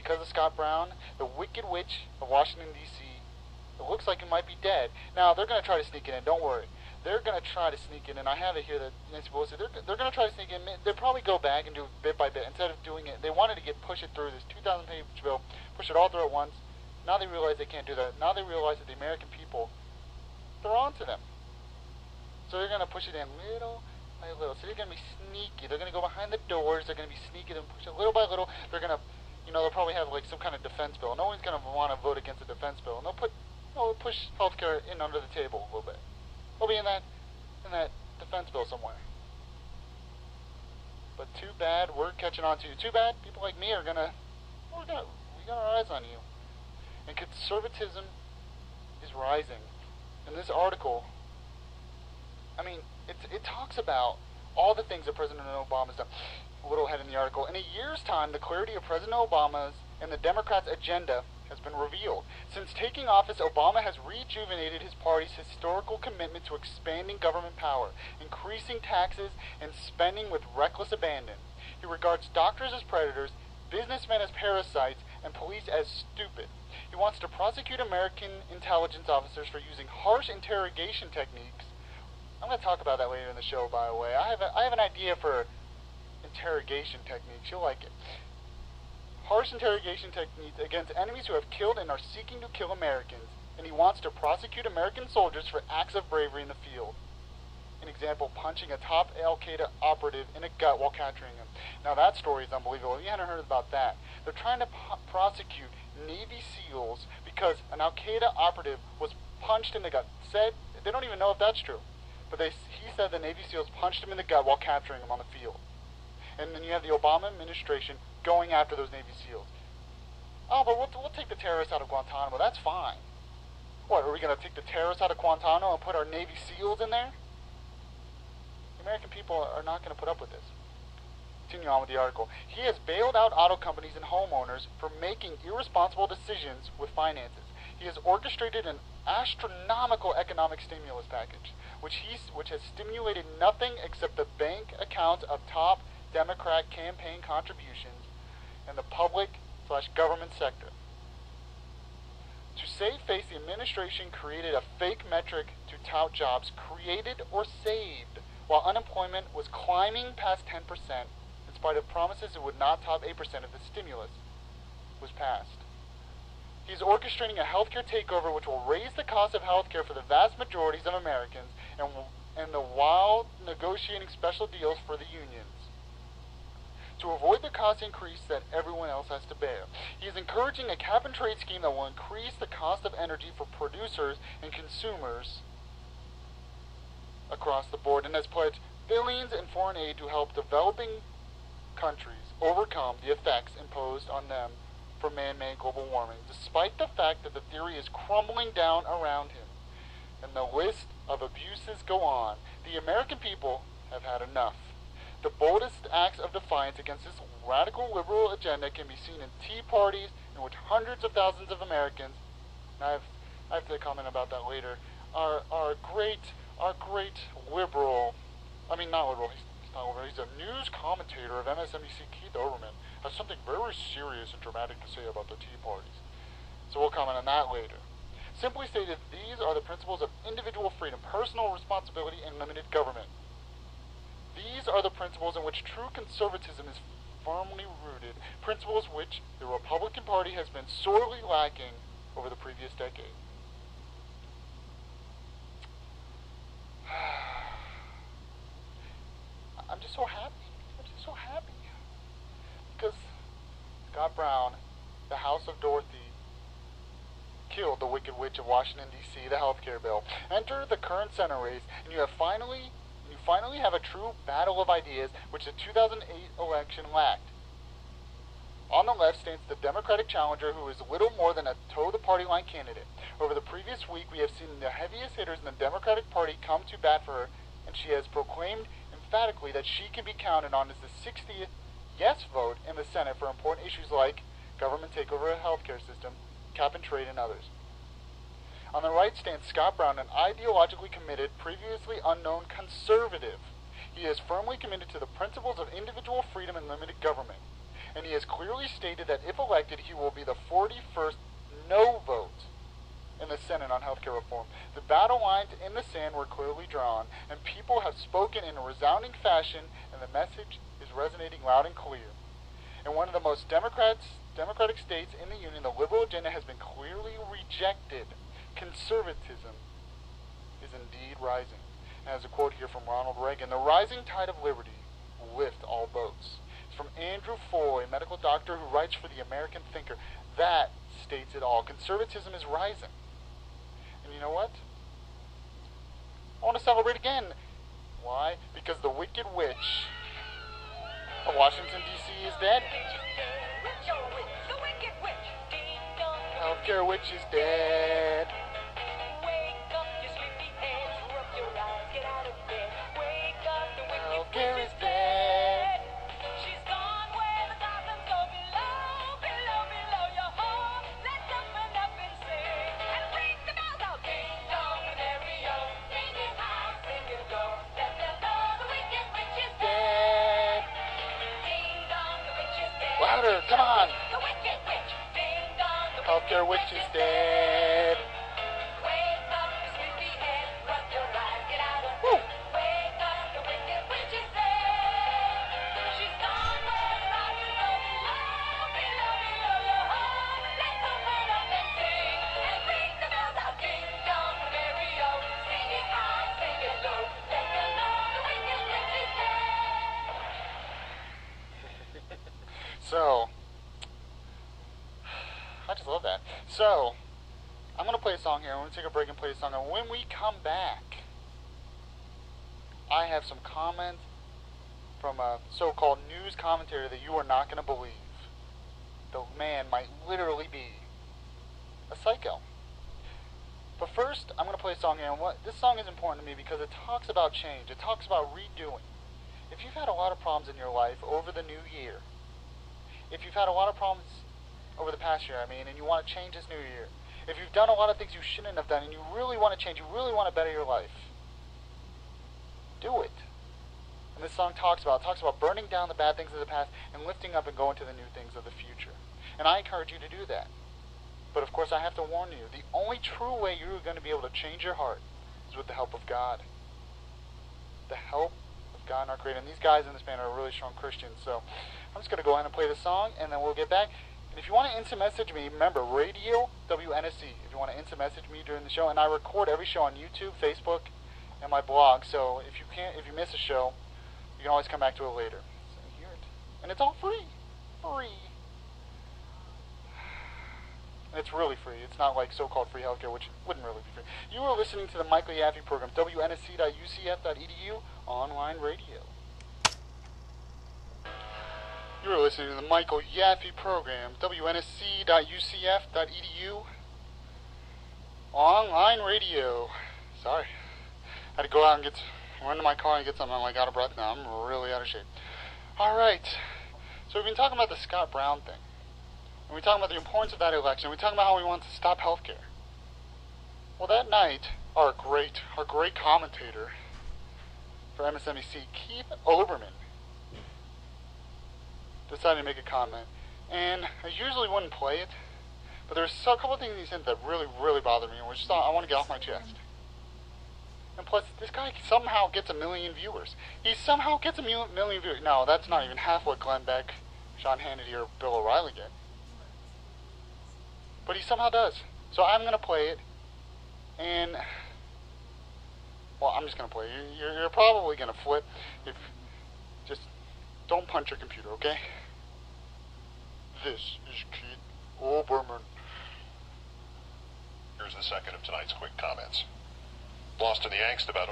because of Scott Brown, the Wicked Witch of Washington, D.C., it looks like it might be dead. Now, they're going to try to sneak it in, don't worry. They're going to try to sneak it in. I have it here that Nancy Pelosi, they're going to try to sneak it in. They'll probably go back and do it bit by bit. Instead of doing it, they wanted to push it through this 2,000-page bill, push it all through at once. Now they realize they can't do that. Now they realize that the American people, they're on to them. So they're going to push it in little by little. So they're going to be sneaky. They're going to go behind the doors. They're going to be sneaky. They're going to push it little by little. They're going to, they'll probably have like some kind of defense bill. No one's going to want to vote against a defense bill. And they'll push healthcare in under the table a little bit. They'll be in that defense bill somewhere. But too bad we're catching on to you. Too bad people like me we got our eyes on you. And conservatism is rising. In this article, it talks about all the things that President Obama's done. A little ahead in the article. In a year's time, the clarity of President Obama's and the Democrats' agenda has been revealed. Since taking office, Obama has rejuvenated his party's historical commitment to expanding government power, increasing taxes, and spending with reckless abandon. He regards doctors as predators, businessmen as parasites, and police as stupid. He wants to prosecute American intelligence officers for using harsh interrogation techniques. I'm going to talk about that later in the show, by the way. I have an idea for interrogation techniques. You'll like it. Harsh interrogation techniques against enemies who have killed and are seeking to kill Americans, and he wants to prosecute American soldiers for acts of bravery in the field. An example, punching a top Al-Qaeda operative in the gut while capturing him. Now that story is unbelievable. If you hadn't heard about that, they're trying to prosecute Navy SEALs because an Al-Qaeda operative was punched in the gut. They don't even know if that's true, but he said the Navy SEALs punched him in the gut while capturing him on the field. And then you have the Obama administration going after those Navy SEALs. Oh, but we'll take the terrorists out of Guantanamo. That's fine. What, are we going to take the terrorists out of Guantanamo and put our Navy SEALs in there? The American people are not going to put up with this. Continue on with the article. He has bailed out auto companies and homeowners for making irresponsible decisions with finances. He has orchestrated an astronomical economic stimulus package, which has stimulated nothing except the bank accounts of top Democrat campaign contributions in the public/government sector. To save face, the administration created a fake metric to tout jobs created or saved, while unemployment was climbing past 10%, in spite of promises it would not top 8% if the stimulus was passed. He's orchestrating a healthcare takeover which will raise the cost of healthcare for the vast majorities of Americans and the while negotiating special deals for the unions to avoid the cost increase that everyone else has to bear. He is encouraging a cap-and-trade scheme that will increase the cost of energy for producers and consumers across the board, and has pledged billions in foreign aid to help developing countries overcome the effects imposed on them for man-made global warming, despite the fact that the theory is crumbling down around him. And the list of abuses go on. The American people have had enough. The boldest acts of defiance against this radical liberal agenda can be seen in tea parties in which hundreds of thousands of Americans, and I have to comment about that later, our great liberal, not liberal, he's not liberal, he's a news commentator of MSNBC, Keith Olbermann, has something very serious and dramatic to say about the tea parties. So we'll comment on that later. Simply stated, these are the principles of individual freedom, personal responsibility, and limited government. These are the principles in which true conservatism is firmly rooted, principles which the Republican Party has been sorely lacking over the previous decade. I'm just so happy. Because Scott Brown, the House of Dorothy, killed the Wicked Witch of Washington, D.C., the healthcare bill. Enter the current Senate race, and you finally have a true battle of ideas which the 2008 election lacked. On the left stands the Democratic challenger, who is little more than a toe-the-party-line candidate. Over the previous week, we have seen the heaviest hitters in the Democratic Party come to bat for her, and she has proclaimed emphatically that she can be counted on as the 60th yes vote in the Senate for important issues like government takeover of the healthcare system, cap-and-trade, and others. On the right stands Scott Brown, an ideologically committed, previously unknown conservative. He is firmly committed to the principles of individual freedom and limited government. and he has clearly stated that if elected, he will be the 41st no vote in the Senate on healthcare reform. The battle lines in the sand were clearly drawn, and people have spoken in a resounding fashion, and the message is resonating loud and clear. In one of the most democratic states in the Union, the liberal agenda has been clearly rejected. Conservatism is indeed rising. And as a quote here from Ronald Reagan, the rising tide of liberty will lift all boats. It's from Andrew Foy, a medical doctor who writes for the American Thinker. That states it all. Conservatism is rising. And you know what? I want to celebrate again. Why? Because the Wicked Witch of Washington, D.C. is dead. Healthcare witch is dead. Healthcare is dead. She's gone where the goblins go below, below, below your home. Let's open up and sing and ring the bells out. Ding dong, Mario, sing it high, sing it low. Let them know the Wicked Witch is dead. Ding dong, the witch is dead. Louder, come on. The Wicked Witch. Ding dong, the Healthcare witch is dead. Wake up, you sleepyhead, rub your eyes, get out of bed. Wake up, the Wicked Witch is dead. She's gone where the goblins go below, below, below your home. Let's open up and sing and ring the bells out. Ding dong, Mario, sing it high, sing it low. Let them know the Wicked Witch is dead. So, I just love that. So, I'm going to play a song here. I'm going to take a break and play a song. And when we come back, I have some comments from a so-called news commentator that you are not going to believe. The man might literally be a psycho. But first, I'm going to play a song here. And this song is important to me because it talks about change. It talks about redoing. If you've had a lot of problems in your life over the new year, if you've had a lot of problems over the past year, and you want to change this new year, if you've done a lot of things you shouldn't have done and you really want to change, you really want to better your life, do it. And this song talks about burning down the bad things of the past and lifting up and going to the new things of the future. And I encourage you to do that. But of course I have to warn you, the only true way you're going to be able to change your heart is with the help of God. The help of God and our Creator. And these guys in this band are really strong Christians, so I'm just going to go ahead and play the song and then we'll get back. And if you want to instant message me, remember, Radio WNSC. If you want to instant message me during the show, and I record every show on YouTube, Facebook, and my blog. So if you miss a show, you can always come back to it later. So hear it, and it's all free, And it's really free. It's not like so-called free healthcare, which wouldn't really be free. You are listening to the Michael Yaffee program, WNSC.UCF.edu online radio. You are listening to the Michael Yaffee program, WNSC.UCF.edu online radio. Sorry. I had to go out and run to my car and get something. I'm like out of breath now. I'm really out of shape. Alright. So we've been talking about the Scott Brown thing. And we're talking about the importance of that election. We're talking about how we want to stop healthcare. Well, that night, our great commentator for MSNBC, Keith Olbermann, decided to make a comment. And I usually wouldn't play it, but there's a couple of things he said that really, really bothered me, and which I want to get off my chest. And plus, this guy somehow gets 1 million viewers. He somehow gets 1 million viewers. No, that's not even half what Glenn Beck, Sean Hannity, or Bill O'Reilly get. But he somehow does. So I'm going to play it, and, well, I'm just going to play it. You're probably going to flip. Just don't punch your computer, okay? This is Keith Olbermann. Here's the second of tonight's quick comments. Lost in the angst about